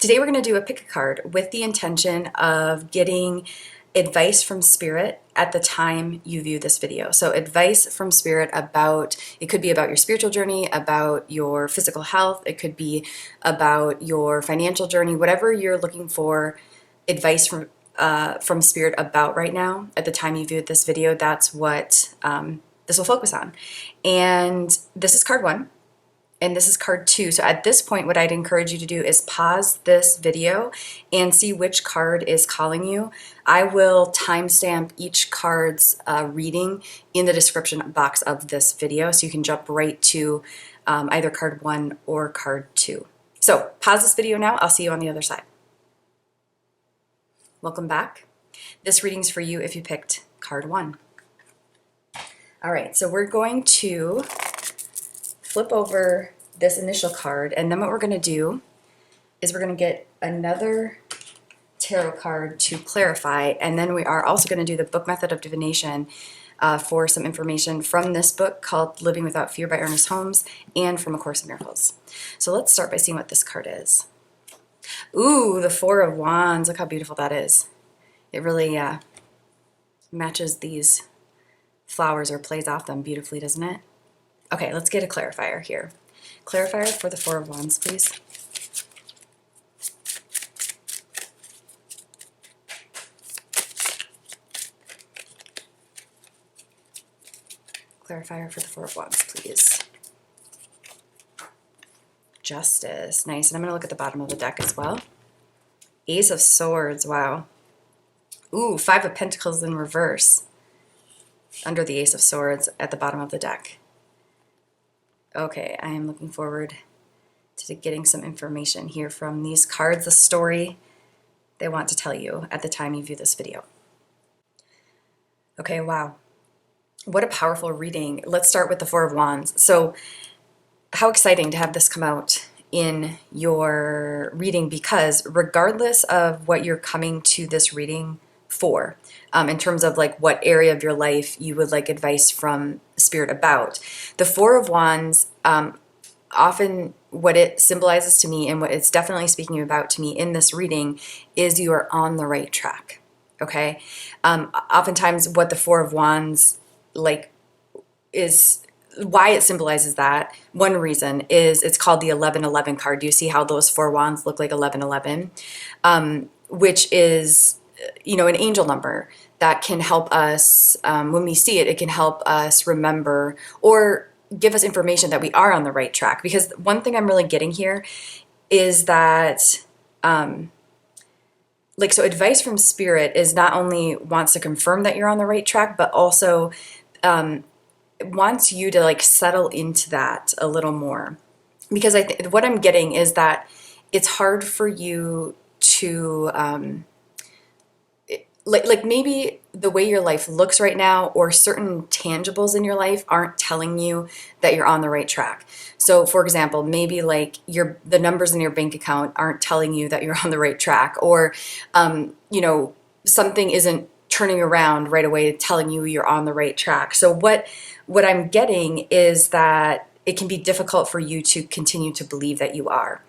Today we're going to do a pick a card with the intention of getting advice from Spirit at the time you view this video. So advice from Spirit about, it could be about your spiritual journey, about your physical health, it could be about your financial journey, whatever you're looking for advice from Spirit about right now at the time you viewed this video, that's what this will focus on. And this is card 1. And this is card 2. So at this point, what I'd encourage you to do is pause this video and see which card is calling you. I will timestamp each card's reading in the description box of this video, so you can jump right to either card 1 or card 2. So pause this video now. I'll see you on the other side. Welcome back. This reading's for you if you picked card 1. All right, so we're going to flip over this initial card, and then what we're going to do is we're going to get another tarot card to clarify, and then we are also going to do the book method of divination for some information from this book called Living Without Fear by Ernest Holmes and from A Course in Miracles. So let's start by seeing what this card is. Ooh, the Four of Wands. Look how beautiful that is. It really matches these flowers or plays off them beautifully, doesn't it? Okay, let's get a clarifier here. Clarifier for the Four of Wands, please. Clarifier for the Four of Wands, please. Justice. Nice. And I'm going to look at the bottom of the deck as well. Ace of Swords. Wow. Ooh, Five of Pentacles in reverse under the Ace of Swords at the bottom of the deck. Okay, I am looking forward to getting some information here from these cards, the story they want to tell you at the time you view this video. Okay, wow. What a powerful reading. Let's start with the Four of Wands. So how exciting to have this come out in your reading, because regardless of what you're coming to this reading for, in terms of like what area of your life you would like advice from Spirit about, the Four of Wands, often what it symbolizes to me and what it's definitely speaking about to me in this reading is you are on the right track. Okay. Oftentimes what the Four of Wands is, why it symbolizes that, one reason is it's called the 1111 card. Do you see how those four wands look like 1111? Which is, you know, an angel number that can help us, when we see it, it can help us remember or give us information that we are on the right track. Because one thing I'm really getting here is that, so advice from Spirit is not only wants to confirm that you're on the right track, but also wants you to settle into that a little more. Because what I'm getting is that it's hard for you to, maybe the way your life looks right now or certain tangibles in your life aren't telling you that you're on the right track. So for example, maybe the numbers in your bank account aren't telling you that you're on the right track, or, something isn't turning around right away telling you you're on the right track. So what I'm getting is that it can be difficult for you to continue to believe that you are.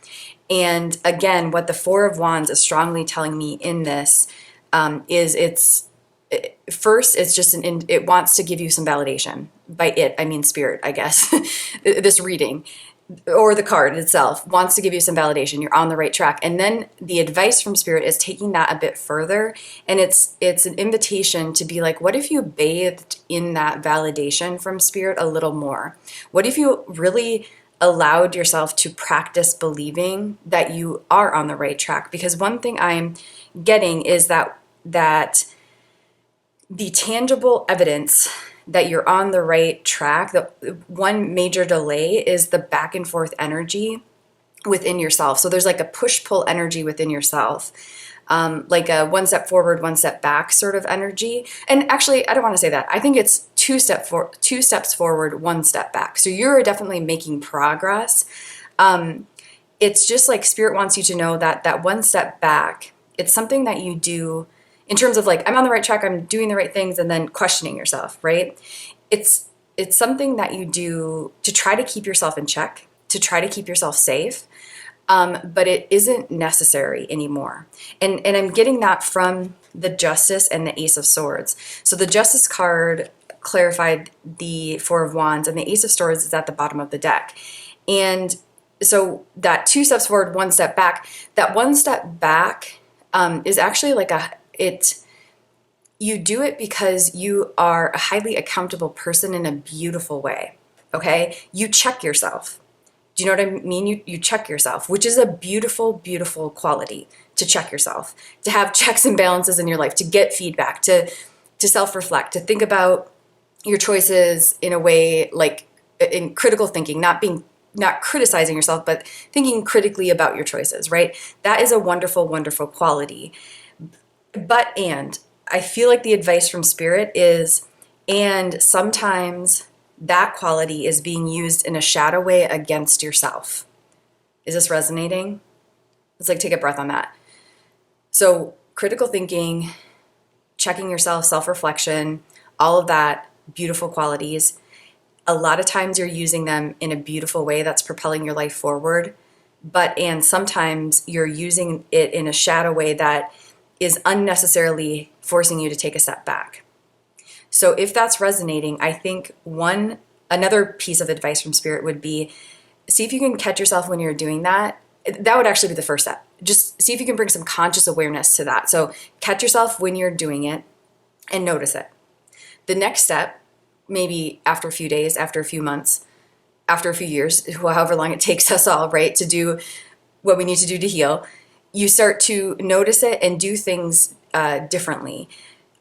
And again, what the Four of Wands is strongly telling me in this is it wants to give you some validation. By it, I mean Spirit, I guess. This reading or the card itself wants to give you some validation. You're on the right track. And then the advice from Spirit is taking that a bit further. And it's an invitation to be like, what if you bathed in that validation from Spirit a little more? What if you really allowed yourself to practice believing that you are on the right track? Because one thing I'm getting is that the tangible evidence that you're on the right track, the one major delay is the back and forth energy within yourself. So there's a push-pull energy within yourself, like a one step forward, one step back sort of energy. And actually, I don't want to say that. I think it's two steps forward, one step back. So you're definitely making progress. It's just Spirit wants you to know that one step back, it's something that you do in terms of I'm on the right track, I'm doing the right things, and then questioning yourself, right? It's something that you do to try to keep yourself in check, to try to keep yourself safe. but it isn't necessary anymore. And I'm getting that from the Justice and the Ace of Swords. So the Justice card clarified the Four of Wands, and the Ace of Swords is at the bottom of the deck. And so that 2 steps forward, 1 step back, that 1 step back is actually like you do it because you are a highly accountable person in a beautiful way. Okay? You check yourself. Do you know what I mean? You check yourself, which is a beautiful, beautiful quality, to check yourself, to have checks and balances in your life, to get feedback, to self-reflect, to think about your choices in a way like in critical thinking, not criticizing yourself, but thinking critically about your choices, right? That is a wonderful, wonderful quality. And I feel like the advice from Spirit is, and sometimes that quality is being used in a shadow way against yourself. Is this resonating? Let's take a breath on that. So critical thinking, checking yourself, self-reflection, all of that, beautiful qualities. A lot of times you're using them in a beautiful way that's propelling your life forward. And sometimes you're using it in a shadow way that is unnecessarily forcing you to take a step back. So if that's resonating, I think another piece of advice from Spirit would be, see if you can catch yourself when you're doing that. That would actually be the first step. Just see if you can bring some conscious awareness to that. So catch yourself when you're doing it and notice it. The next step, maybe after a few days, after a few months, after a few years, however long it takes us all, right, to do what we need to do to heal, you start to notice it and do things differently.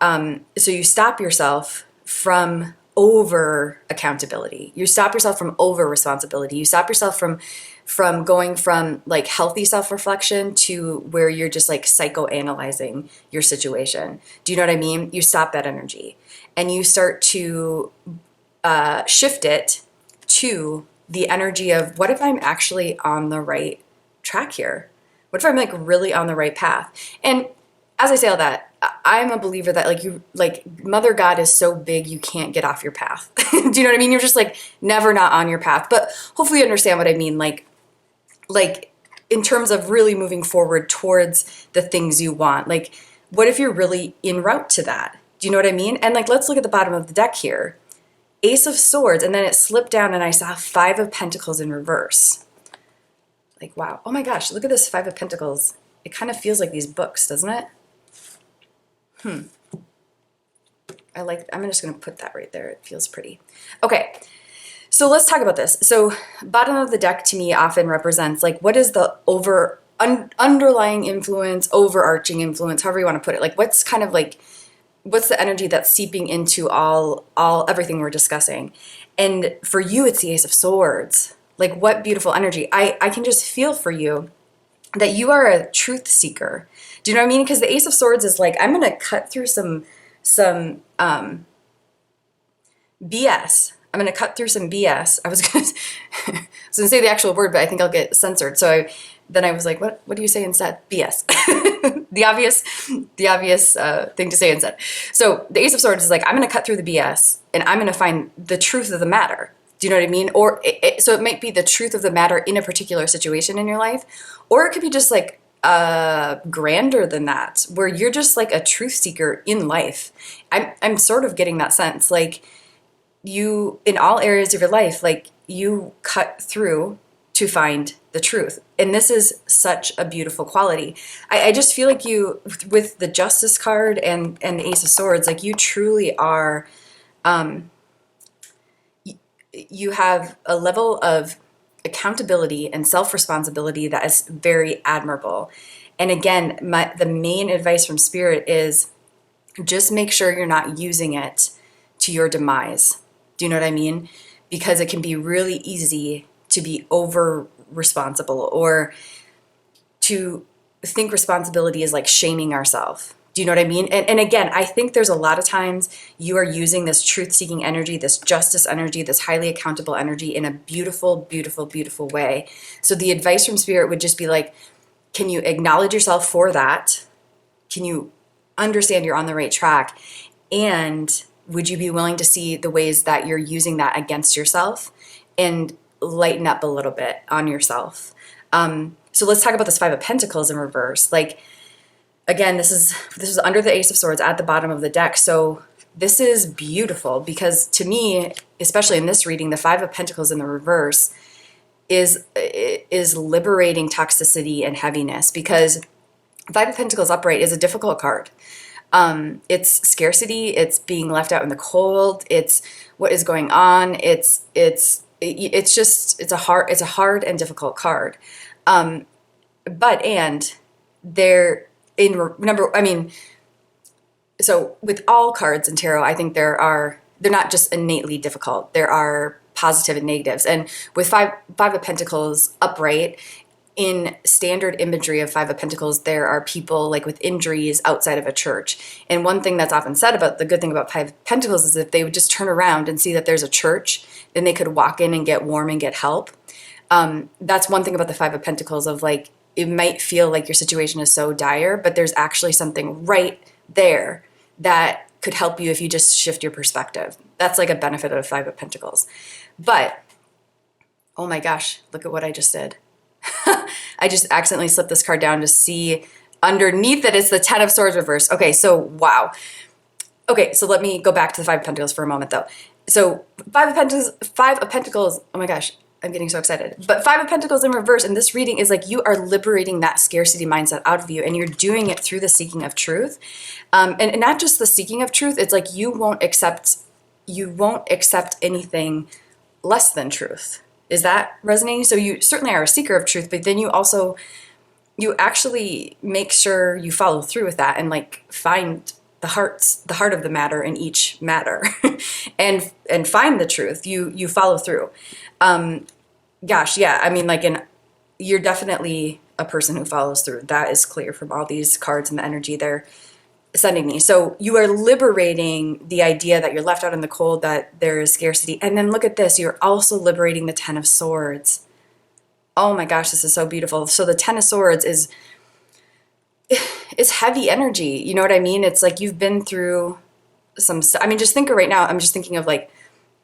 So you stop yourself from over accountability. You stop yourself from over responsibility. You stop yourself from going from healthy self-reflection to where you're just psychoanalyzing your situation. Do you know what I mean? You stop that energy and you start to shift it to the energy of, what if I'm actually on the right track here? What if I'm really on the right path? And as I say all that, I'm a believer that Mother God is so big you can't get off your path. Do you know what I mean? You're just never not on your path. But hopefully you understand what I mean. In terms of really moving forward towards the things you want. What if you're really en route to that? Do you know what I mean? And let's look at the bottom of the deck here. Ace of Swords, and then it slipped down and I saw 5 of Pentacles in reverse. Wow. Oh my gosh, look at this 5 of Pentacles. It kind of feels like these books, doesn't it? I'm just going to put that right there. It feels pretty. Okay. So let's talk about this. So bottom of the deck to me often represents what is the underlying influence, overarching influence, however you want to put it. What's kind of what's the energy that's seeping into everything we're discussing? And for you, it's the Ace of Swords. What beautiful energy. I can just feel for you that you are a truth seeker. Do you know what I mean? Because the Ace of Swords is I'm going to cut through some BS. I'm going to cut through some BS. I was going to say the actual word, but I think I'll get censored. So then I was like, what do you say instead? BS. the obvious thing to say instead. So the Ace of Swords is I'm going to cut through the BS and I'm going to find the truth of the matter. Do you know what I mean? Or so it might be the truth of the matter in a particular situation in your life, or it could be just grander than that, where you're just a truth seeker in life. I'm sort of getting that sense, you, in all areas of your life, you cut through to find the truth. And this is such a beautiful quality. I just feel you, with the Justice card and the Ace of Swords, you truly are, you have a level of accountability and self-responsibility that is very admirable. And again, the main advice from Spirit is just make sure you're not using it to your demise. Do you know what I mean? Because it can be really easy to be over responsible, or to think responsibility is shaming ourselves. Do you know what I mean? And again, I think there's a lot of times you are using this truth-seeking energy, this justice energy, this highly accountable energy in a beautiful, beautiful, beautiful way. So the advice from Spirit would just be can you acknowledge yourself for that? Can you understand you're on the right track? And would you be willing to see the ways that you're using that against yourself and lighten up a little bit on yourself? So let's talk about this Five of Pentacles in reverse. Like, again, this is under the Ace of Swords at the bottom of the deck. So this is beautiful because to me, especially in this reading, the Five of Pentacles in the reverse is liberating toxicity and heaviness, because Five of Pentacles upright is a difficult card. It's scarcity. It's being left out in the cold. It's what is going on. It's a hard and difficult card. So with all cards in tarot, I think they're not just innately difficult. There are positive and negatives. And with Five of Pentacles upright, in standard imagery of Five of Pentacles, there are people like with injuries outside of a church. And one thing that's often said about the good thing about Five of Pentacles is if they would just turn around and see that there's a church, then they could walk in and get warm and get help. That's one thing about the Five of Pentacles of like, it might feel like your situation is so dire, but there's actually something right there that could help you if you just shift your perspective. That's like a benefit of Five of Pentacles. But, oh my gosh, look at what I just did. I just accidentally slipped this card down to see underneath it is the Ten of Swords reverse. Okay, so wow. Okay, so let me go back to the Five of Pentacles for a moment though. So Five of Pentacles, oh my gosh, I'm getting so excited. But Five of Pentacles in reverse in this reading is like you are liberating that scarcity mindset out of you, and you're doing it through the seeking of truth. And not just the seeking of truth, it's like you won't accept anything less than truth. Is that resonating? So you certainly are a seeker of truth, but then you actually make sure you follow through with that and like find the heart of the matter in each matter and find the truth. You follow through. Gosh, yeah. I mean, you're definitely a person who follows through. That is clear from all these cards and the energy they're sending me. So you are liberating the idea that you're left out in the cold, that there is scarcity. And then look at this. You're also liberating the Ten of Swords. Oh my gosh, this is so beautiful. So the Ten of Swords is heavy energy. You know what I mean? It's like you've been through some stuff. I mean, just think of right now. I'm just thinking of like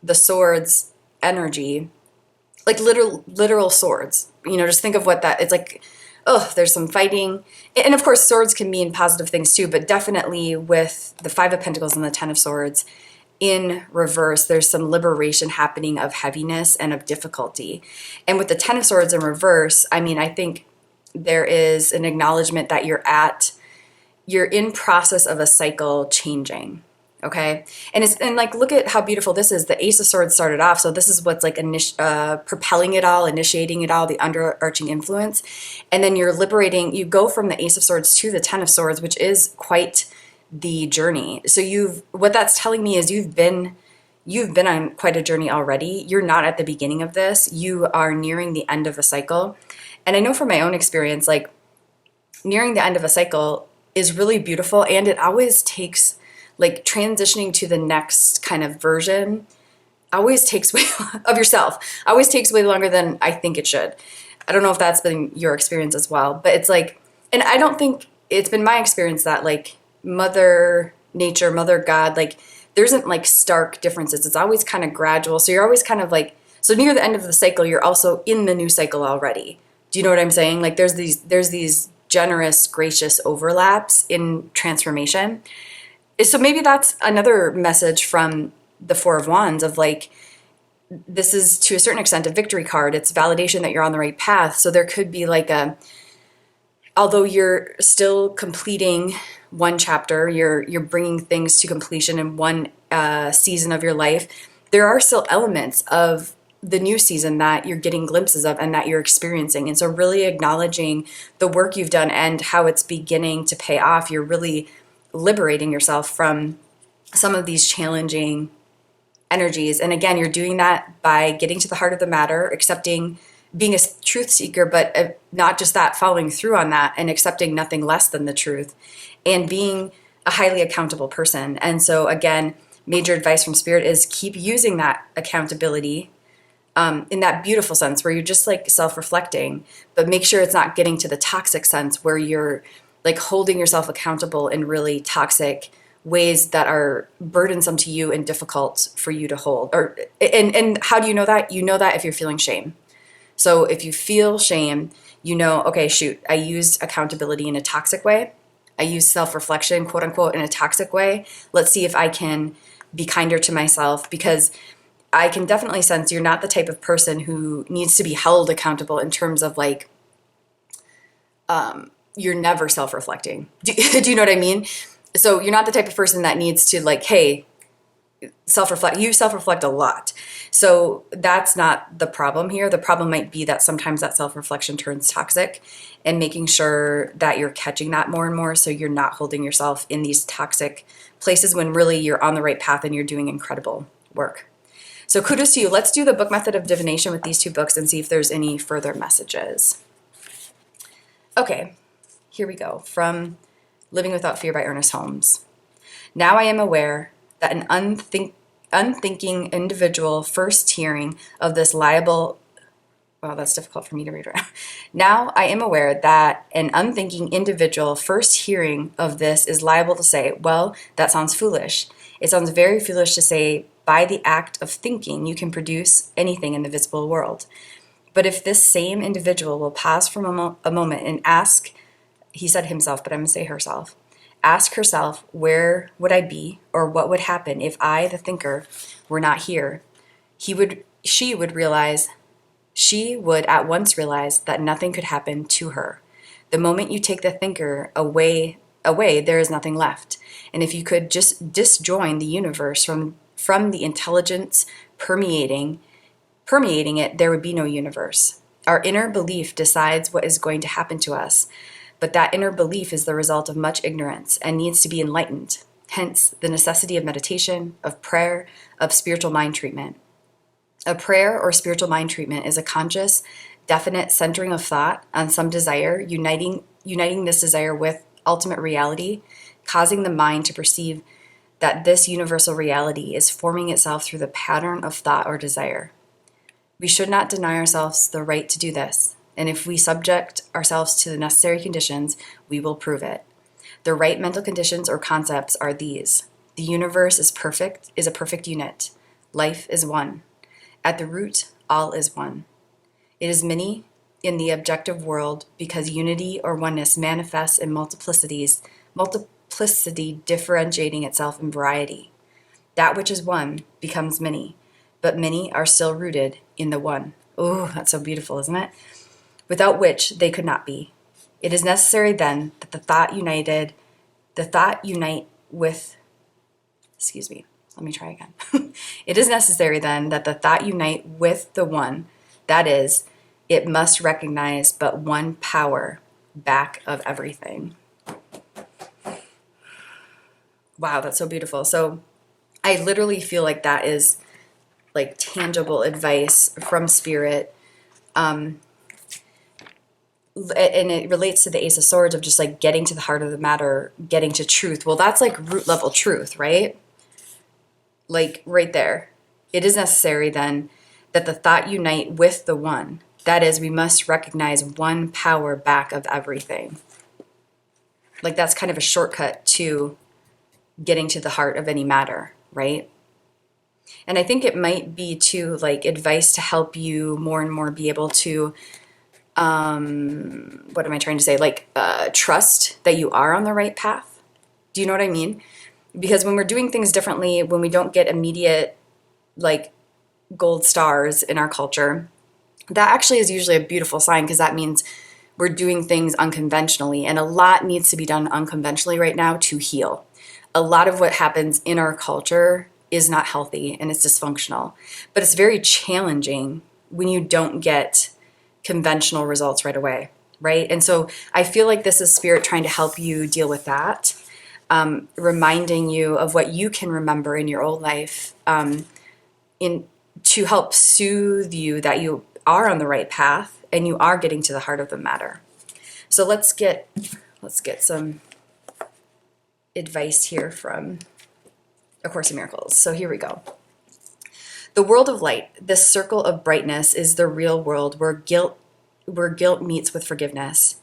the swords energy, like literal swords. You know, just think of what that, it's like, oh, there's some fighting. And of course, swords can mean positive things too, but definitely with the Five of Pentacles and the Ten of Swords in reverse, there's some liberation happening of heaviness and of difficulty. And with the Ten of Swords in reverse, I mean, I think there is an acknowledgement that you're in process of a cycle changing. Okay. And like, look at how beautiful this is. The Ace of Swords started off. So this is what's like propelling it all, initiating it all, the underarching influence. And then you're liberating, you go from the Ace of Swords to the Ten of Swords, which is quite the journey. So what that's telling me is you've been on quite a journey already. You're not at the beginning of this. You are nearing the end of a cycle. And I know from my own experience, like nearing the end of a cycle is really beautiful. And it always takes, like transitioning to the next kind of version always takes way of yourself, always takes way longer than I think it should. I don't know if that's been your experience as well, but it's like, and I don't think it's been my experience that like Mother Nature, Mother God, like there isn't like stark differences. It's always kind of gradual. So you're always kind of like, so near the end of the cycle, you're also in the new cycle already. Do you know what I'm saying? Like there's these generous, gracious overlaps in transformation. So maybe that's another message from the Four of Wands of like, this is to a certain extent a victory card. It's validation that you're on the right path. So there could be like although you're still completing one chapter, you're bringing things to completion in one season of your life, there are still elements of the new season that you're getting glimpses of and that you're experiencing. And so really acknowledging the work you've done and how it's beginning to pay off, you're really liberating yourself from some of these challenging energies. And again, you're doing that by getting to the heart of the matter, accepting, being a truth seeker, but not just that, following through on that and accepting nothing less than the truth and being a highly accountable person. And so again, major advice from Spirit is keep using that accountability in that beautiful sense where you're just like self-reflecting, but make sure it's not getting to the toxic sense where you're like holding yourself accountable in really toxic ways that are burdensome to you and difficult for you to hold. And how do you know that? You know that if you're feeling shame. So if you feel shame, You know, okay, shoot, I used accountability in a toxic way. I used self-reflection, quote unquote, in a toxic way. Let's see if I can be kinder to myself, because I can definitely sense you're not the type of person who needs to be held accountable in terms of like, you're never self-reflecting. Do you know what I mean? So you're not the type of person that needs to like, hey, self-reflect. You self-reflect a lot. So that's not the problem here. The problem might be that sometimes that self-reflection turns toxic, and making sure that you're catching that more and more so you're not holding yourself in these toxic places when really you're on the right path and you're doing incredible work. So kudos to you. Let's do the book method of divination with these two books and see if there's any further messages. Okay, here we go. From Living Without Fear by Ernest Holmes. Now I am aware that an unthinking individual first hearing of this liable... Well, that's difficult for me to read right now. Now I am aware that an unthinking individual first hearing of this is liable to say, well, that sounds foolish. It sounds very foolish to say, by the act of thinking, you can produce anything in the visible world. But if this same individual will pause for a moment and ask, he said himself, but I'm going to say herself, ask herself, where would I be, or what would happen if I, the thinker, were not here? She would at once realize that nothing could happen to her. The moment you take the thinker away, there is nothing left. And if you could just disjoin the universe from the intelligence permeating it, there would be no universe. Our inner belief decides what is going to happen to us, but that inner belief is the result of much ignorance and needs to be enlightened. Hence, the necessity of meditation, of prayer, of spiritual mind treatment. A prayer or spiritual mind treatment is a conscious, definite centering of thought on some desire, uniting this desire with ultimate reality, causing the mind to perceive that this universal reality is forming itself through the pattern of thought or desire. We should not deny ourselves the right to do this, and if we subject ourselves to the necessary conditions, we will prove it. The right mental conditions or concepts are these. The universe is a perfect unit. Life is one. At the root, all is one. It is many in the objective world because unity or oneness manifests in multiplicity differentiating itself in variety. That which is one becomes many, but many are still rooted in the one. Oh, that's so beautiful, isn't it? Without which they could not be. It is necessary then that the thought unite with, let me try again. It is necessary then that the thought unite with the one, that is, it must recognize but one power back of everything. Wow, that's so beautiful. So I literally feel like that is like tangible advice from Spirit. And it relates to the Ace of Swords of just like getting to the heart of the matter, getting to truth. Well, that's like root level truth, right? Like right there. It is necessary then that the thought unite with the one. That is, we must recognize one power back of everything. Like that's kind of a shortcut to getting to the heart of any matter, right? And I think it might be too like advice to help you more and more be able to what am I trying to say? Like, trust that you are on the right path. Do you know what I mean? Because when we're doing things differently, when we don't get immediate, like, gold stars in our culture, that actually is usually a beautiful sign because that means we're doing things unconventionally. And a lot needs to be done unconventionally right now to heal. A lot of what happens in our culture is not healthy and it's dysfunctional. But it's very challenging when you don't get conventional results right away, right? And so I feel like this is Spirit trying to help you deal with that, reminding you of what you can remember in your old life, to help soothe you that you are on the right path and you are getting to the heart of the matter. So let's get some advice here from A Course in Miracles. So here we go. The world of light, this circle of brightness, is the real world where guilt meets with forgiveness.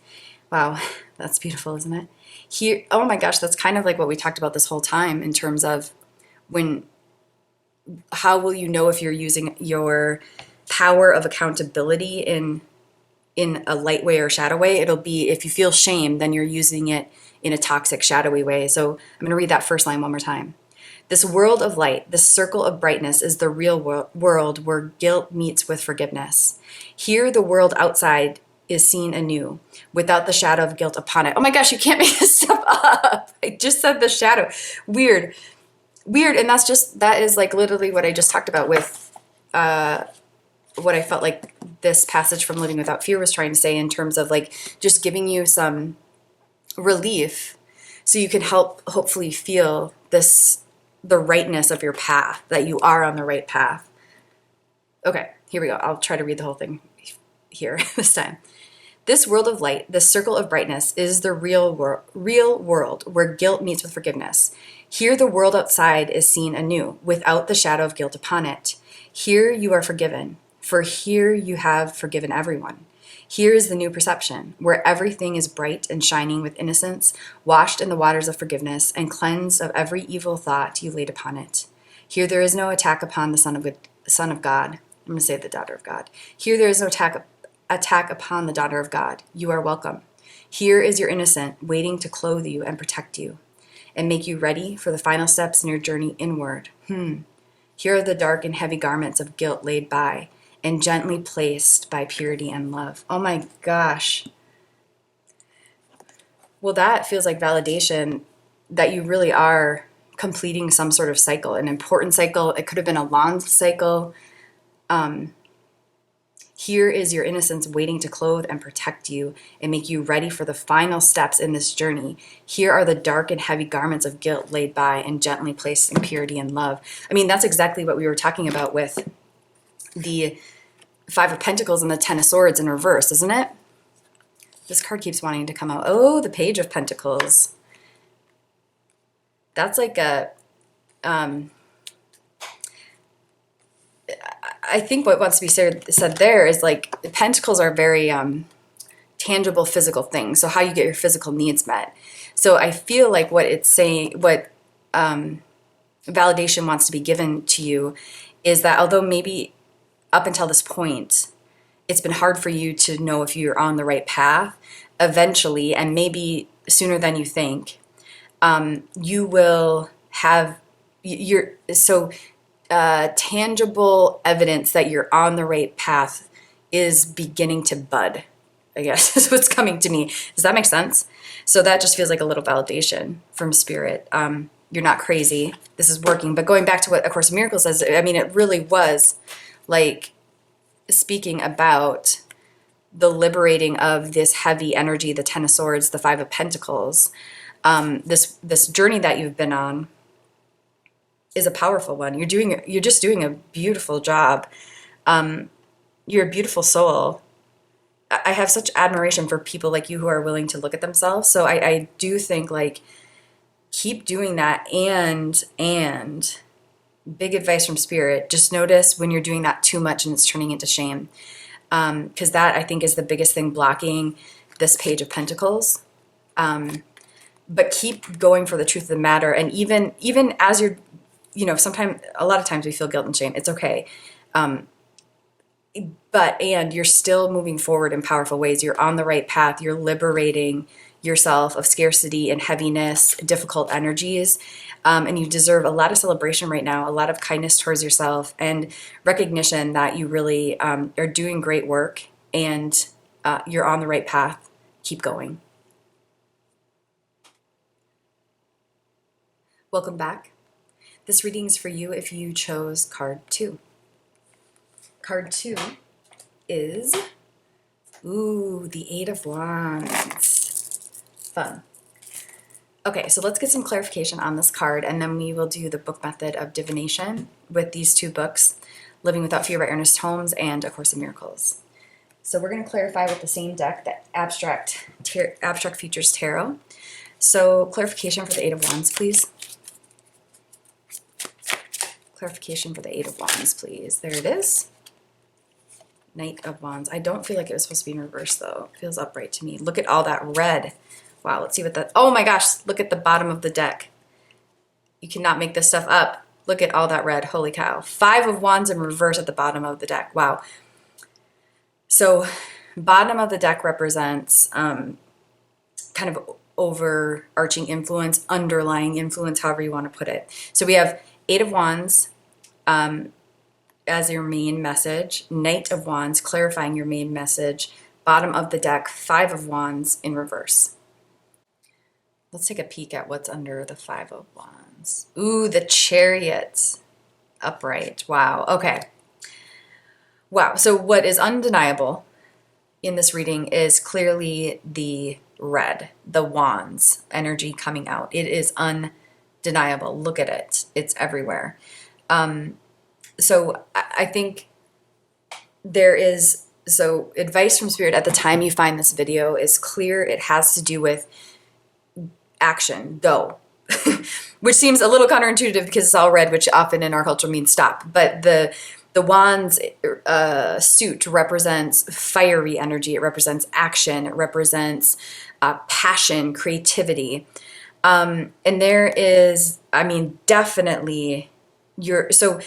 Wow, that's beautiful, isn't it? Here, oh my gosh, that's kind of like what we talked about this whole time in terms of how will you know if you're using your power of accountability in in a light way or shadow way. It'll be, if you feel shame, then you're using it in a toxic, shadowy way. So I'm going to read that first line one more time. This world of light, this circle of brightness is the real world where guilt meets with forgiveness. Here, the world outside is seen anew, without the shadow of guilt upon it. Oh my gosh, you can't make this stuff up. I just said the shadow. Weird. And that is like literally what I just talked about with what I felt like this passage from Living Without Fear was trying to say, in terms of like just giving you some relief so you can hopefully feel the rightness of your path, that you are on the right path. Okay, here we go. I'll try to read the whole thing here this time. This world of light, this circle of brightness, is the real world where guilt meets with forgiveness. Here the world outside is seen anew, without the shadow of guilt upon it. Here you are forgiven, for here you have forgiven everyone. Here is the new perception, where everything is bright and shining with innocence, washed in the waters of forgiveness, and cleansed of every evil thought you laid upon it. Here there is no attack upon the Son of God. I'm going to say the daughter of God. Here there is no attack upon the daughter of God. You are welcome. Here is your innocent, waiting to clothe you and protect you, and make you ready for the final steps in your journey inward. Here are the dark and heavy garments of guilt laid by, and gently placed by purity and love. Oh my gosh. Well, that feels like validation that you really are completing some sort of cycle, an important cycle. It could have been a long cycle. Here is your innocence waiting to clothe and protect you and make you ready for the final steps in this journey. Here are the dark and heavy garments of guilt laid by and gently placed in purity and love. I mean, that's exactly what we were talking about with the Five of Pentacles and the Ten of Swords in reverse, isn't it? This card keeps wanting to come out. Oh, the Page of Pentacles. That's like a, I think what wants to be said there is like, pentacles are very tangible physical things. So how you get your physical needs met. So I feel like what it's saying, what validation wants to be given to you is that although maybe up until this point, it's been hard for you to know if you're on the right path, eventually, and maybe sooner than you think, you will have tangible evidence that you're on the right path is beginning to bud, I guess is what's coming to me. Does that make sense? So that just feels like a little validation from Spirit. You're not crazy. This is working. But going back to what A Course in Miracles says, I mean, it really was like speaking about the liberating of this heavy energy, the Ten of Swords, the Five of Pentacles. This journey that you've been on is a powerful one. You're just doing a beautiful job. You're a beautiful soul. I have such admiration for people like you who are willing to look at themselves. So I do think like keep doing that, and big advice from Spirit, just notice when you're doing that too much and it's turning into shame. Because that I think is the biggest thing blocking this Page of Pentacles. But keep going for the truth of the matter. And even as you're, sometimes, a lot of times we feel guilt and shame. It's okay. But you're still moving forward in powerful ways. You're on the right path. You're liberating yourself of scarcity and heaviness, difficult energies. And you deserve a lot of celebration right now, a lot of kindness towards yourself, and recognition that you really are doing great work, and you're on the right path. Keep going. Welcome back. This reading is for you if you chose card 2. Card 2 is, the Eight of Wands. Fun. Okay, so let's get some clarification on this card, and then we will do the book method of divination with these two books, Living Without Fear by Ernest Holmes and A Course in Miracles. So we're going to clarify with the same deck, the Abstract Futures Tarot. So clarification for the Eight of Wands, please. Clarification for the Eight of Wands, please. There it is. Knight of Wands. I don't feel like it was supposed to be in reverse, though. It feels upright to me. Look at all that red. Wow, let's see what that... Oh my gosh, look at the bottom of the deck. You cannot make this stuff up. Look at all that red. Holy cow. Five of Wands in reverse at the bottom of the deck. Wow. So Bottom of the deck represents kind of overarching influence, underlying influence, however you want to put it. So we have Eight of Wands as your main message, Knight of Wands clarifying your main message, bottom of the deck, Five of Wands in reverse. Let's take a peek at what's under the Five of Wands. Ooh, the Chariot upright. Wow. Okay. Wow. So what is undeniable in this reading is clearly the red, the wands energy coming out. It is undeniable. Look at it. It's everywhere. So I think there is, so advice from Spirit at the time you find this video is clear. It has to do with action, go, which seems a little counterintuitive because it's all red, which often in our culture means stop. But the wands suit represents fiery energy. It represents action. It represents passion, creativity. And there is, I mean, definitely so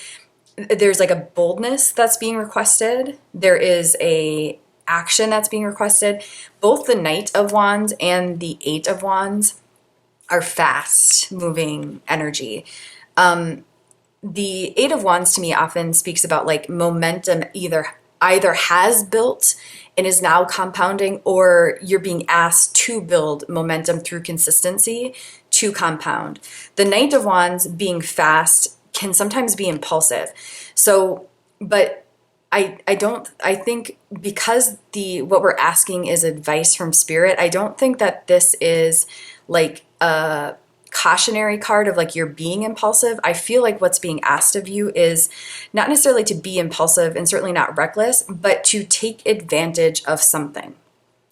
there's like a boldness that's being requested. There is a action that's being requested. Both the Knight of Wands and the Eight of Wands are fast moving energy. The Eight of Wands to me often speaks about like momentum either has built and is now compounding, or you're being asked to build momentum through consistency to compound. The Knight of Wands being fast can sometimes be impulsive. So, but I think because what we're asking is advice from Spirit, I don't think that this is like a cautionary card of like you're being impulsive. I feel like what's being asked of you is not necessarily to be impulsive and certainly not reckless, but to take advantage of something.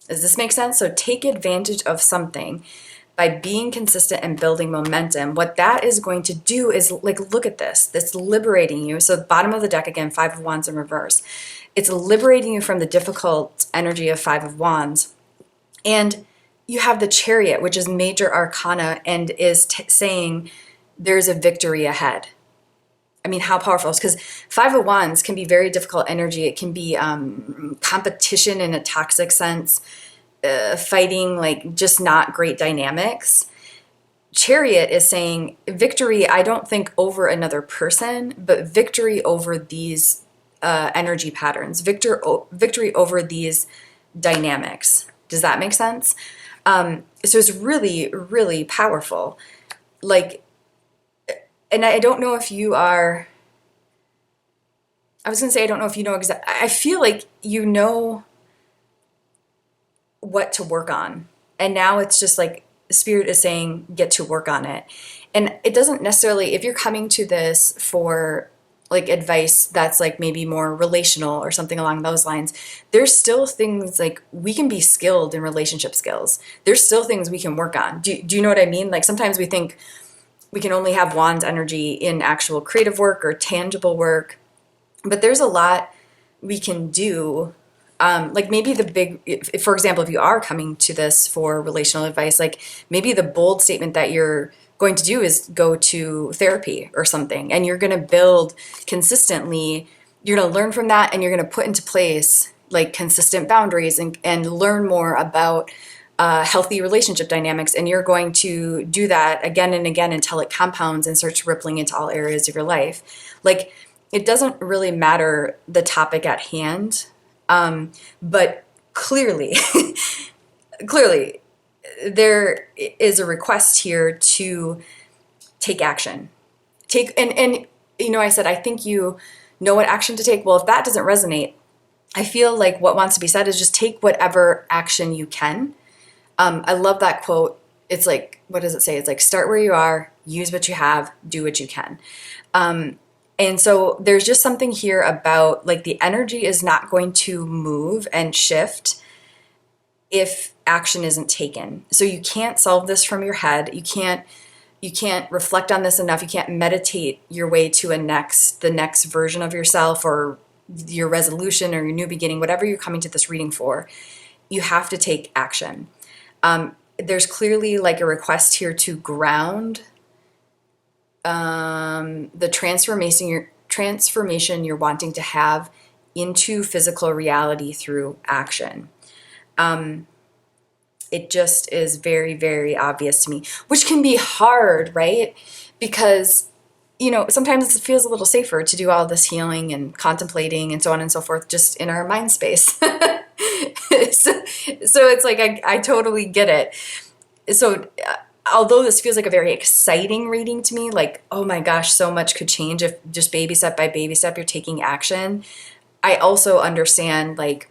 Does this make sense? So take advantage of something by being consistent and building momentum. What that is going to do is like, look at this. It's liberating you. So bottom of the deck again, Five of Wands in reverse. It's liberating you from the difficult energy of Five of Wands. And you have the Chariot, which is major arcana and is saying there's a victory ahead. I mean, how powerful? Because Five of Wands can be very difficult energy. It can be competition in a toxic sense, fighting, like just not great dynamics. Chariot is saying victory, I don't think over another person, but victory over these energy patterns, victory over these dynamics. Does that make sense? So it's really, really powerful. Like, and I don't know if you are, I was going to say, I don't know if you know exactly, I feel like you know what to work on. And now it's just like Spirit is saying, get to work on it. And it doesn't necessarily, if you're coming to this for like advice that's like maybe more relational or something along those lines, there's still things like we can be skilled in relationship skills. There's still things we can work on. Do you know what I mean? Like sometimes we think we can only have wands energy in actual creative work or tangible work, but there's a lot we can do. Like maybe if, for example, if you are coming to this for relational advice, like maybe the bold statement that you're going to do is go to therapy or something, and you're going to build consistently. You're going to learn from that, and you're going to put into place like consistent boundaries and learn more about healthy relationship dynamics. And you're going to do that again and again until it compounds and starts rippling into all areas of your life. Like it doesn't really matter the topic at hand. But clearly, clearly, there is a request here to take action. And you know, I said, I think you know what action to take. Well, if that doesn't resonate, I feel like what wants to be said is just take whatever action you can. I love that quote. It's like, what does it say? It's like, start where you are, use what you have, do what you can. And so there's just something here about like the energy is not going to move and shift if action isn't taken. So you can't solve this from your head. You can't reflect on this enough. You can't meditate your way to the next version of yourself or your resolution or your new beginning, whatever you're coming to this reading for. You have to take action. There's clearly like a request here to ground the transformation you're wanting to have into physical reality through action. It just is very, very obvious to me, which can be hard, right? Because, sometimes it feels a little safer to do all this healing and contemplating and so on and so forth just in our mind space. so it's like, I totally get it. So although this feels like a very exciting reading to me, like, oh my gosh, so much could change if just baby step by baby step you're taking action, I also understand, like,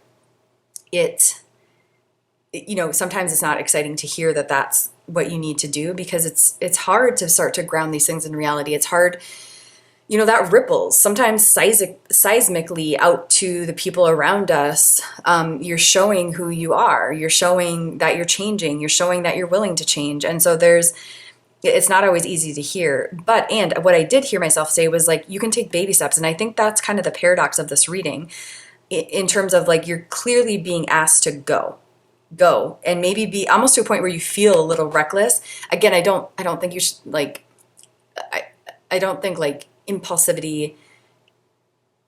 sometimes it's not exciting to hear that that's what you need to do, because it's hard to start to ground these things in reality. It's hard, that ripples sometimes seismically out to the people around us. You're showing who you are. You're showing that you're changing. You're showing that you're willing to change. And so it's not always easy to hear. And what I did hear myself say was, like, you can take baby steps. And I think that's kind of the paradox of this reading, in terms of, like, you're clearly being asked to go and maybe be almost to a point where you feel a little reckless. Again, I don't think you should, like, I don't think, like, impulsivity,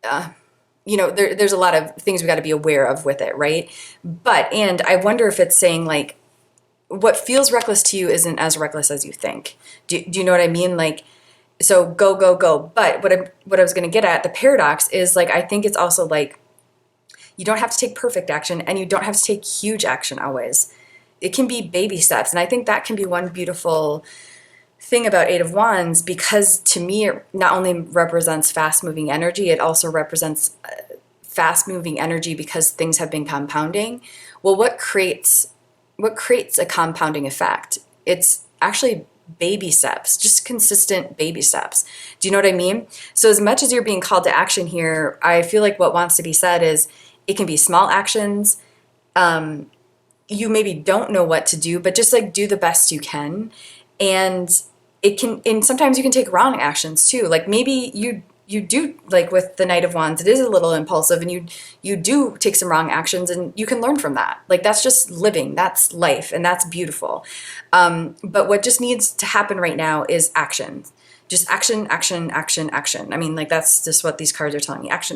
there's a lot of things we got to be aware of with it, right? And I wonder if it's saying, like, what feels reckless to you isn't as reckless as you think. Do you know what I mean? Like, so go. But what I was going to get at, the paradox is, like, I think it's also, like, you don't have to take perfect action, and you don't have to take huge action always. It can be baby steps. And I think that can be one beautiful thing about Eight of Wands, because to me, it not only represents fast-moving energy, it also represents fast-moving energy because things have been compounding. Well, what creates a compounding effect? It's actually baby steps, just consistent baby steps. Do you know what I mean? So as much as you're being called to action here, I feel like what wants to be said is, it can be small actions. You maybe don't know what to do, but just, like, do the best you can. And sometimes you can take wrong actions too. Like, maybe you do, like with the Knight of Wands, it is a little impulsive, and you do take some wrong actions, and you can learn from that. Like, that's just living, that's life, and that's beautiful. But what just needs to happen right now is action. Just action. I mean, like, that's just what these cards are telling me. Action.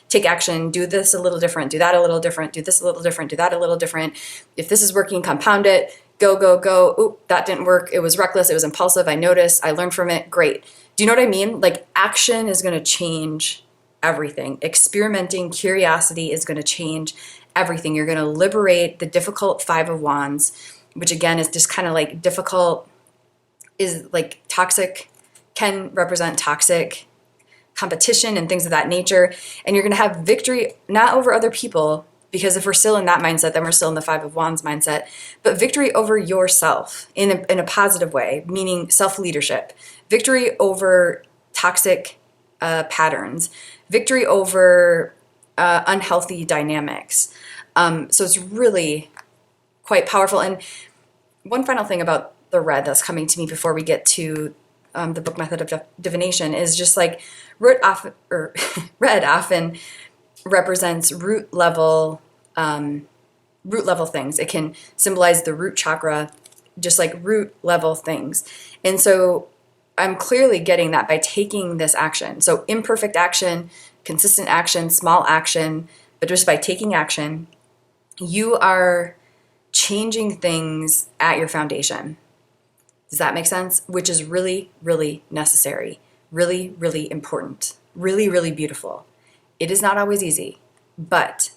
Take action. Do this a little different. Do that a little different. Do this a little different. Do that a little different. If this is working, compound it. Go. Oop, that didn't work. It was reckless. It was impulsive. I noticed. I learned from it. Great. Do you know what I mean? Like, action is going to change everything. Experimenting, curiosity is going to change everything. You're going to liberate the difficult Five of Wands, which again is just kind of like difficult, is like toxic, can represent toxic competition and things of that nature. And you're going to have victory, not over other people, because if we're still in that mindset, then we're still in the Five of Wands mindset, but victory over yourself in a positive way, meaning self-leadership, victory over toxic patterns, victory over unhealthy dynamics. So it's really quite powerful. And one final thing about the red that's coming to me before we get to the book Method of Divination is just, like, red often represents root level things. It can symbolize the root chakra, just like root level things. And so I'm clearly getting that by taking this action. So imperfect action, consistent action, small action, but just by taking action, you are changing things at your foundation. Does that make sense? Which is really, really necessary, really, really important, really, really beautiful. It is not always easy, but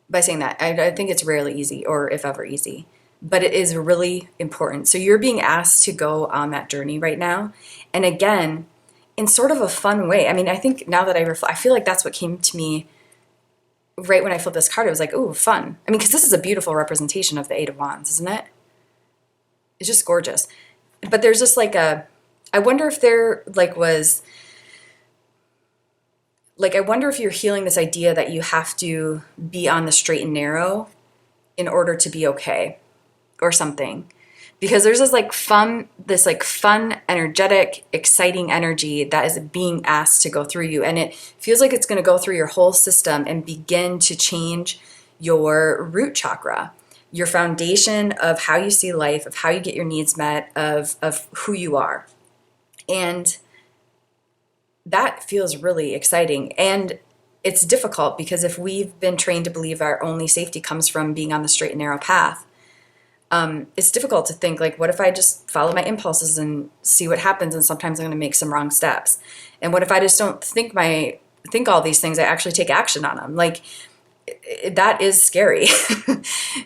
by saying that, I think it's rarely easy, or if ever easy, but it is really important. So you're being asked to go on that journey right now. And again, in sort of a fun way. I mean, I think now that I reflect, I feel like that's what came to me right when I flipped this card. It was like, ooh, fun. I mean, because this is a beautiful representation of the Eight of Wands, isn't it? It's just gorgeous. But there's just like I wonder if there I wonder if you're healing this idea that you have to be on the straight and narrow in order to be okay or something. Because there's this fun, energetic, exciting energy that is being asked to go through you. And it feels like it's going to go through your whole system and begin to change your root chakra, your foundation of how you see life, of how you get your needs met, of who you are. And that feels really exciting. And it's difficult because if we've been trained to believe our only safety comes from being on the straight and narrow path, it's difficult to think like, what if I just follow my impulses and see what happens? And sometimes I'm going to make some wrong steps. And what if I just don't think all these things, I actually take action on them? Like, that is scary.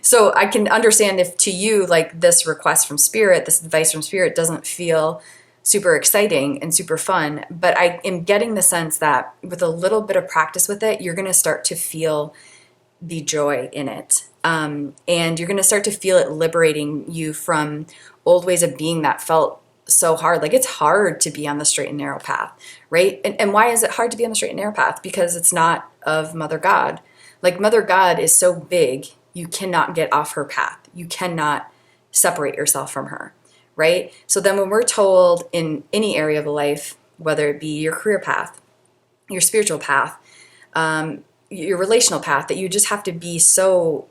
So I can understand if to you, like, this request from spirit, this advice from spirit doesn't feel super exciting and super fun, but I am getting the sense that with a little bit of practice with it, you're going to start to feel the joy in it. And you're going to start to feel it liberating you from old ways of being that felt so hard. Like, it's hard to be on the straight and narrow path, right? And why is it hard to be on the straight and narrow path? Because it's not of Mother God. Like, Mother God is so big, you cannot get off her path. You cannot separate yourself from her, right? So then when we're told in any area of life, whether it be your career path, your spiritual path, your relational path, that you just have to be so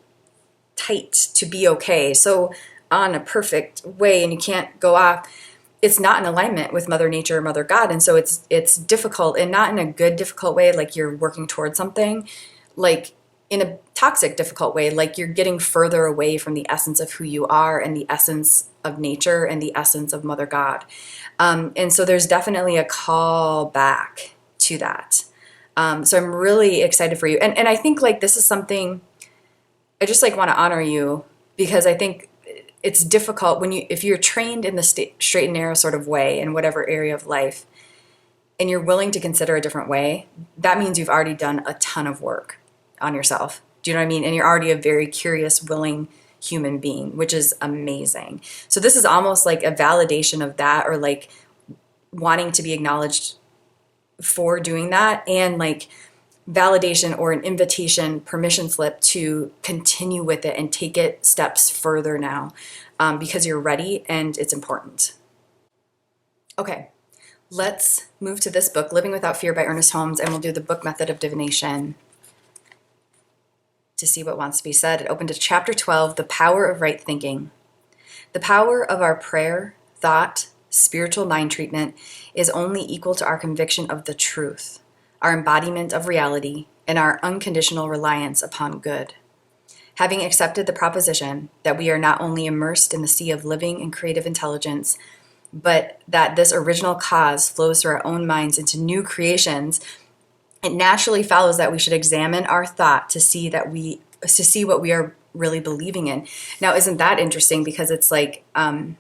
tight to be okay, so on a perfect way, and you can't go off, it's not in alignment with Mother Nature or Mother God. And so it's difficult, and not in a good, difficult way, like you're working towards something, like in a toxic, difficult way, like you're getting further away from the essence of who you are and the essence of nature and the essence of Mother God. And so there's definitely a call back to that. So I'm really excited for you. And I think like this is something I just like want to honor you, because I think it's difficult if you're trained in the straight and narrow sort of way in whatever area of life, and you're willing to consider a different way, that means you've already done a ton of work on yourself. Do you know what I mean? And you're already a very curious, willing human being, which is amazing. So this is almost like a validation of that, or like wanting to be acknowledged for doing that, and like validation or an invitation, permission slip to continue with it and take it steps further now, because you're ready and it's important. Okay, let's move to this book, Living Without Fear by Ernest Holmes, and we'll do the book method of divination to see what wants to be said. It opened to chapter 12, The Power of Right Thinking. The power of our prayer, thought, spiritual mind treatment is only equal to our conviction of the truth, our embodiment of reality, and our unconditional reliance upon good. Having accepted the proposition that we are not only immersed in the sea of living and creative intelligence, but that this original cause flows through our own minds into new creations, it naturally follows that we should examine our thought to see what we are really believing in. Now, isn't that interesting? Because it's like kind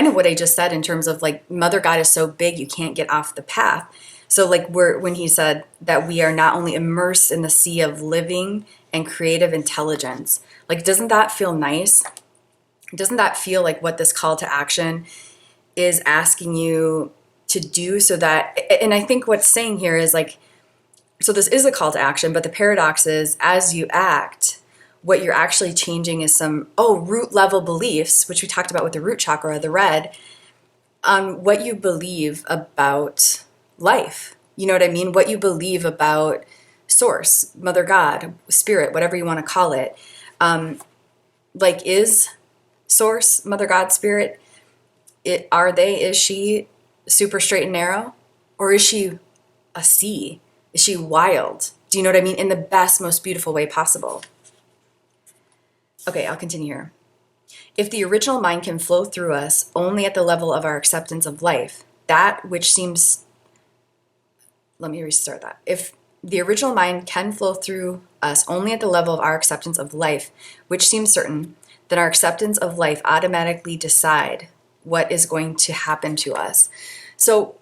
of what I just said in terms of like Mother God is so big you can't get off the path. So like when he said that we are not only immersed in the sea of living and creative intelligence, like doesn't that feel nice? Doesn't that feel like what this call to action is asking you to do? So that, and I think what's saying here is like, so this is a call to action, but the paradox is as you act, what you're actually changing is some root level beliefs, which we talked about with the root chakra, the red, on what you believe about life. You know what I mean? What you believe about source, Mother God, spirit, whatever you want to call it. Like, is source, Mother God, spirit, is she super straight and narrow? Or is she a sea? Is she wild? Do you know what I mean? In the best, most beautiful way possible. Okay, I'll continue here. If the original mind can flow through us only at the level of our acceptance of life, that which seems... Let me restart that. If the original mind can flow through us only at the level of our acceptance of life, which seems certain, then our acceptance of life automatically decide what is going to happen to us. So,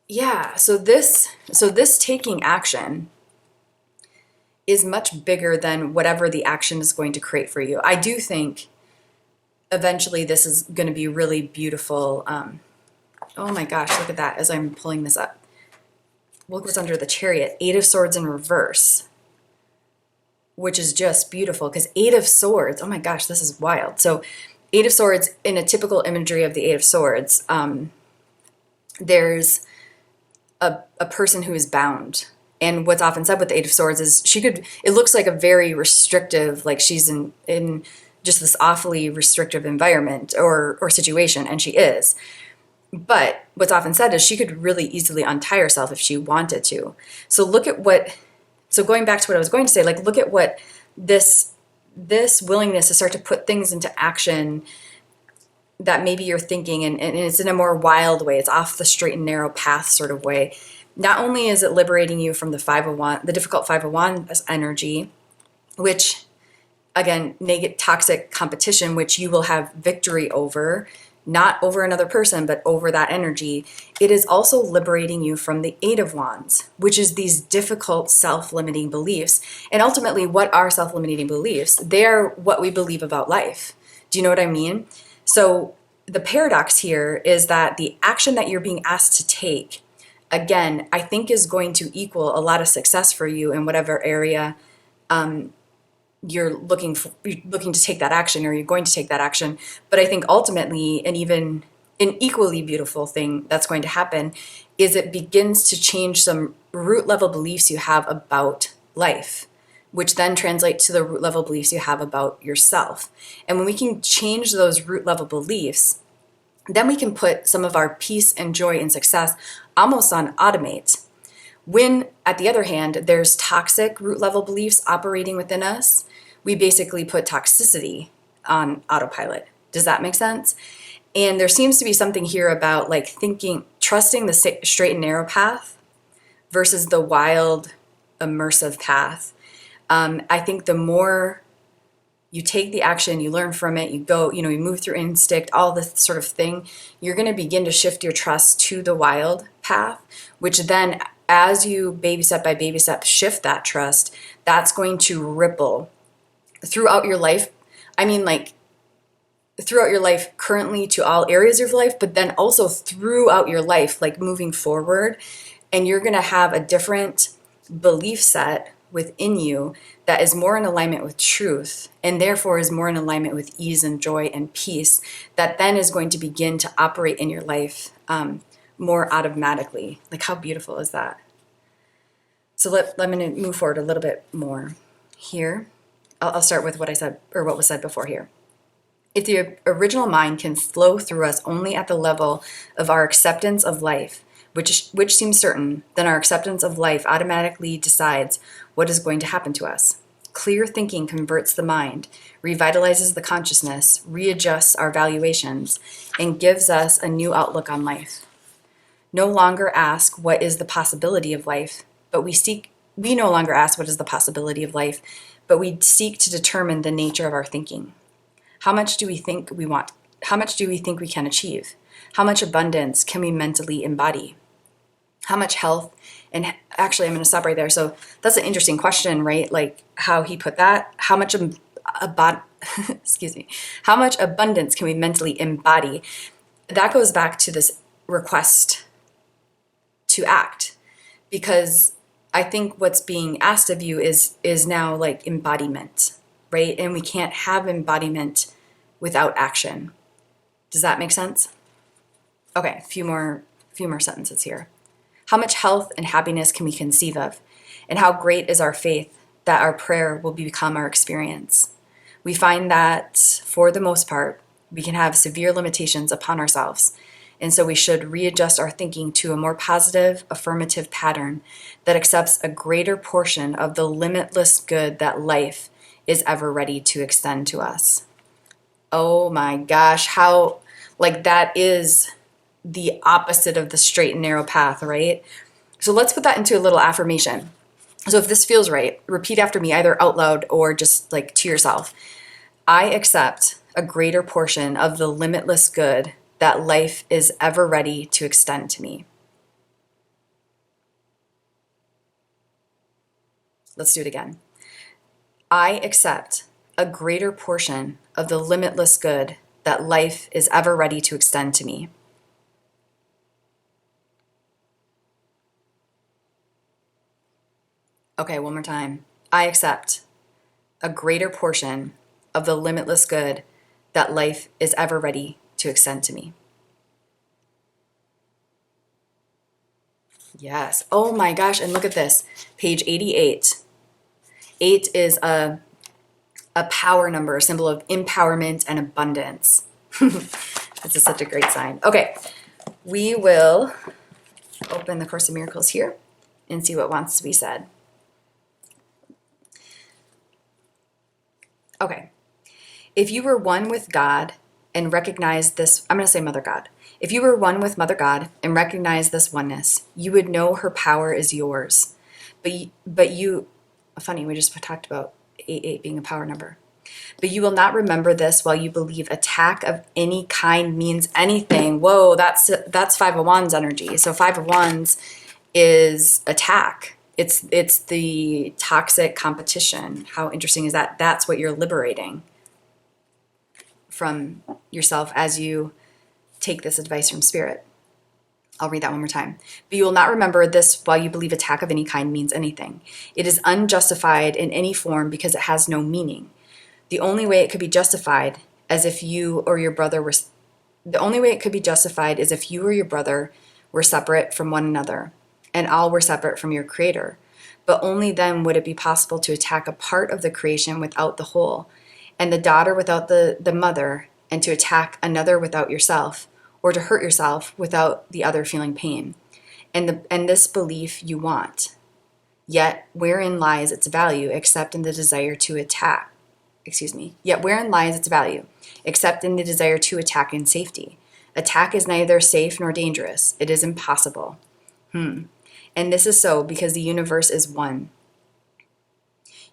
yeah, so this taking action is much bigger than whatever the action is going to create for you. I do think eventually this is going to be really beautiful. Oh my gosh, look at that as I'm pulling this up. Look what's under the Chariot, 8 of Swords in reverse, which is just beautiful because 8 of Swords, oh my gosh, this is wild. So 8 of Swords, in a typical imagery of the 8 of Swords, there's a person who is bound. And what's often said with the 8 of Swords is it looks like a very restrictive, like she's in just this awfully restrictive environment or situation, and she is. But what's often said is she could really easily untie herself if she wanted to. So look at what, so going back to what I was going to say, like look at what this willingness to start to put things into action that maybe you're thinking, and it's in a more wild way, it's off the straight and narrow path sort of way. Not only is it liberating you from the 501, the difficult 501 energy, which again, negative toxic competition, which you will have victory over, not over another person, but over that energy. It is also liberating you from the 8 of Wands, which is these difficult self-limiting beliefs. And ultimately, what are self-limiting beliefs? They're what we believe about life. Do you know what I mean? So the paradox here is that the action that you're being asked to take, again, I think is going to equal a lot of success for you in whatever area you're looking to take that action, or you're going to take that action. But I think ultimately, and even an equally beautiful thing that's going to happen, is it begins to change some root level beliefs you have about life, which then translate to the root level beliefs you have about yourself. And when we can change those root level beliefs, then we can put some of our peace and joy and success almost on automate. When, at the other hand, there's toxic root level beliefs operating within us, we basically put toxicity on autopilot. Does that make sense? And there seems to be something here about like thinking, trusting the straight and narrow path versus the wild, immersive path. I think the more you take the action, you learn from it, you go, you move through instinct, all this sort of thing, you're going to begin to shift your trust to the wild path, which then, as you baby step by baby step shift that trust, that's going to ripple throughout your life. I mean, like throughout your life currently to all areas of your life, but then also throughout your life, like moving forward. And you're going to have a different belief set within you that is more in alignment with truth, and therefore is more in alignment with ease and joy and peace, that then is going to begin to operate in your life more automatically. Like, how beautiful is that? So let me move forward a little bit more here. I'll start with what I said, or what was said before here. If the original mind can flow through us only at the level of our acceptance of life, which seems certain, then our acceptance of life automatically decides what is going to happen to us. Clear thinking converts the mind, revitalizes the consciousness, readjusts our valuations, and gives us a new outlook on life. No longer ask what is the possibility of life, but we no longer ask what is the possibility of life, but we seek to determine the nature of our thinking. How much do we think we want? How much do we think we can achieve? How much abundance can we mentally embody? How much health? And actually, I'm going to stop right there. So that's an interesting question, right? Like how he put that. How much excuse me. How much abundance can we mentally embody? That goes back to this request to act, because I think what's being asked of you is now like embodiment, right? And we can't have embodiment without action. Does that make sense? Okay, a few more sentences here. How much health and happiness can we conceive of? And how great is our faith that our prayer will become our experience? We find that, for the most part, we can have severe limitations upon ourselves. And so we should readjust our thinking to a more positive, affirmative pattern that accepts a greater portion of the limitless good that life is ever ready to extend to us. Oh my gosh, how, like, that is the opposite of the straight and narrow path, right? So let's put that into a little affirmation. So if this feels right, repeat after me, either out loud or just like to yourself. I accept a greater portion of the limitless good that life is ever ready to extend to me. Let's do it again. I accept a greater portion of the limitless good that life is ever ready to extend to me. Okay, one more time. I accept a greater portion of the limitless good that life is ever ready to extend to me. Yes. Oh my gosh. And look at this. Page 88. 8 is a power number, a symbol of empowerment and abundance. This is such a great sign. Okay. we will open the Course in Miracles here and see what wants to be said. Okay. If you were one with God and recognized this, I'm going to say Mother God. If you were one with Mother God and recognized this oneness, you would know her power is yours. But you, funny, we just talked about 88 being a power number. But you will not remember this while you believe attack of any kind means anything. Whoa, that's Five of Wands energy. So Five of Wands is attack. It's the toxic competition. How interesting is that? That's what you're liberating from yourself as you take this advice from Spirit. I'll read that one more time. But you will not remember this while you believe attack of any kind means anything. It is unjustified in any form because it has no meaning. The only way it could be justified is if you or your brother were separate from one another, and all were separate from your Creator. But only then would it be possible to attack a part of the creation without the whole, and the daughter without the mother, and to attack another without yourself, or to hurt yourself without the other feeling pain. And this belief you want. Yet wherein lies its value except in the desire to attack? Yet wherein lies its value except in the desire to attack in safety? Attack is neither safe nor dangerous. It is impossible. And this is so because the universe is one.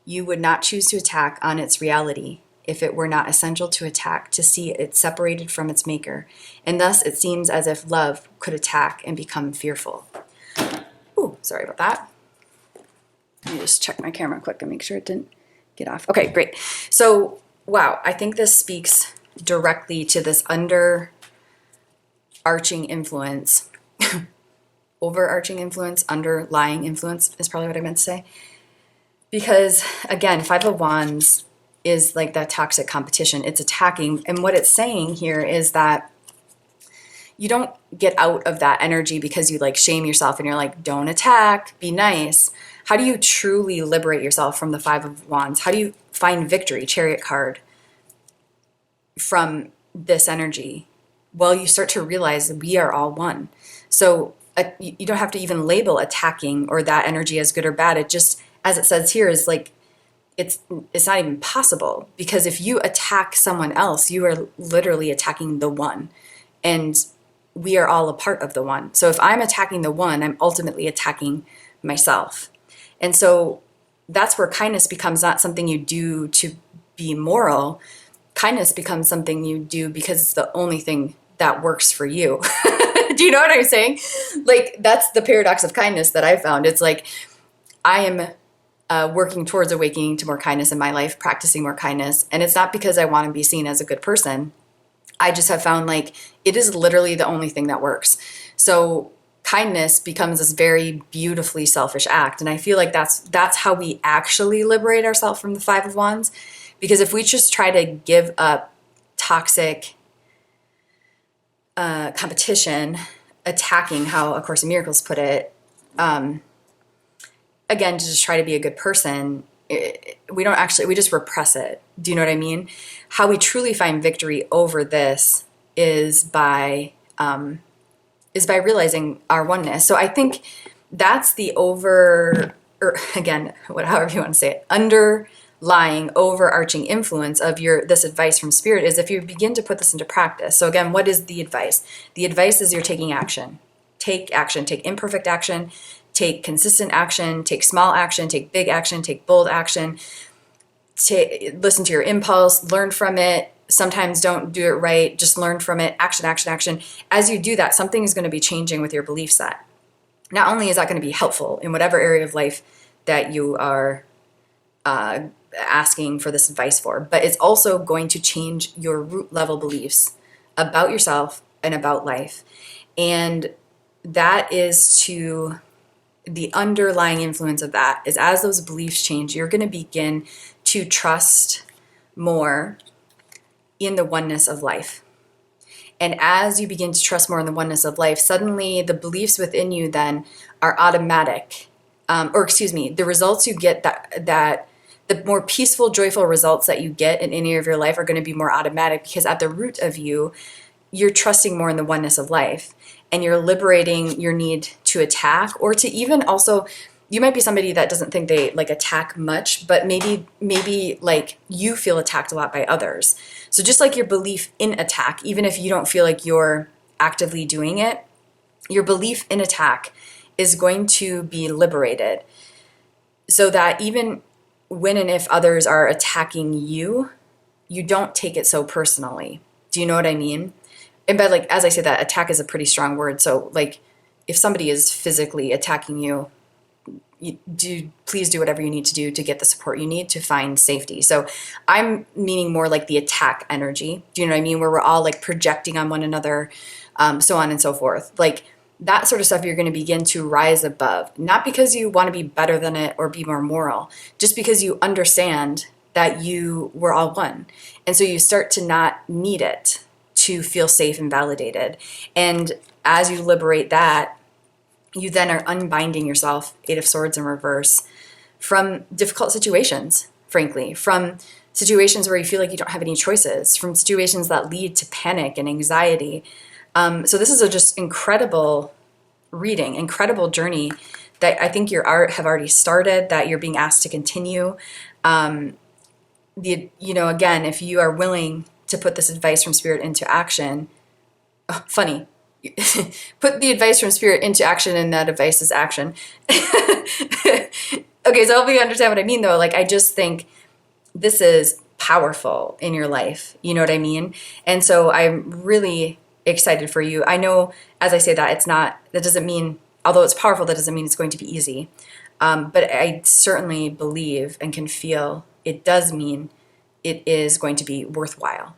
You would not choose to attack on its reality if it were not essential to attack, to see it separated from its maker. And thus it seems as if love could attack and become fearful. Ooh, sorry about that. Let me just check my camera quick and make sure it didn't get off. Okay, great. So, wow, I think this speaks directly to this underarching influence, overarching influence, underlying influence is probably what I meant to say. Because, again, Five of Wands is like that toxic competition. It's attacking. And what it's saying here is that you don't get out of that energy because you like shame yourself and you're like, don't attack, be nice. How do you truly liberate yourself from the Five of Wands? How do you find victory, Chariot card, from this energy? Well, you start to realize we are all one. So you don't have to even label attacking or that energy as good or bad. It just, as it says here, is like, it's not even possible, because if you attack someone else, you are literally attacking the one, and we are all a part of the one. So if I'm attacking the one, I'm ultimately attacking myself. And so that's where kindness becomes not something you do to be moral. Kindness becomes something you do because it's the only thing that works for you. Do you know what I'm saying? Like, that's the paradox of kindness that I found. It's like, I am working towards awakening to more kindness in my life, practicing more kindness. And it's not because I want to be seen as a good person. I just have found like it is literally the only thing that works. So kindness becomes this very beautifully selfish act. And I feel like that's how we actually liberate ourselves from the Five of Wands. Because if we just try to give up toxic competition, attacking, how A Course in Miracles put it, again, to just try to be a good person, we just repress it. Do you know what I mean? How we truly find victory over this is by realizing our oneness. So I think that's the however you want to say it, underlying, overarching influence of this advice from Spirit is if you begin to put this into practice. So again, what is the advice? The advice is you're taking action. Take action. Take imperfect action. Take consistent action, take small action, take big action, take bold action, listen to your impulse, learn from it. Sometimes don't do it right, just learn from it, action, action, action. As you do that, something is going to be changing with your belief set. Not only is that going to be helpful in whatever area of life that you are asking for this advice for, but it's also going to change your root level beliefs about yourself and about life. And that is the underlying influence of that is as those beliefs change, you're going to begin to trust more in the oneness of life. And as you begin to trust more in the oneness of life, suddenly the beliefs within you then are automatic. The results you get that the more peaceful, joyful results that you get in any of your life are going to be more automatic, because at the root of you you're trusting more in the oneness of life, and you're liberating your need to attack, or to even also, you might be somebody that doesn't think they like attack much, but maybe like you feel attacked a lot by others. So just like your belief in attack, even if you don't feel like you're actively doing it, your belief in attack is going to be liberated, so that even when and if others are attacking you, you don't take it so personally. Do you know what I mean? And by like, as I say that, attack is a pretty strong word. So like, if somebody is physically attacking you, please do whatever you need to do to get the support you need to find safety. So I'm meaning more like the attack energy. Do you know what I mean? Where we're all like projecting on one another, so on and so forth. Like that sort of stuff, you're going to begin to rise above, not because you want to be better than it or be more moral, just because you understand that we're all one. And so you start to not need it to feel safe and validated. And as you liberate that, you then are unbinding yourself, Eight of Swords in reverse, from difficult situations, frankly, from situations where you feel like you don't have any choices, from situations that lead to panic and anxiety. So this is a just incredible reading, incredible journey that I think have already started, that you're being asked to continue. Again, if you are willing to put this advice from Spirit into action, funny, put the advice from Spirit into action, and that advice is action. Okay, so hopefully you understand what I mean, though. Like, I just think this is powerful in your life. You know what I mean? And so I'm really excited for you. I know, as I say that, that doesn't mean, although it's powerful, that doesn't mean it's going to be easy. But I certainly believe and can feel it does mean it is going to be worthwhile.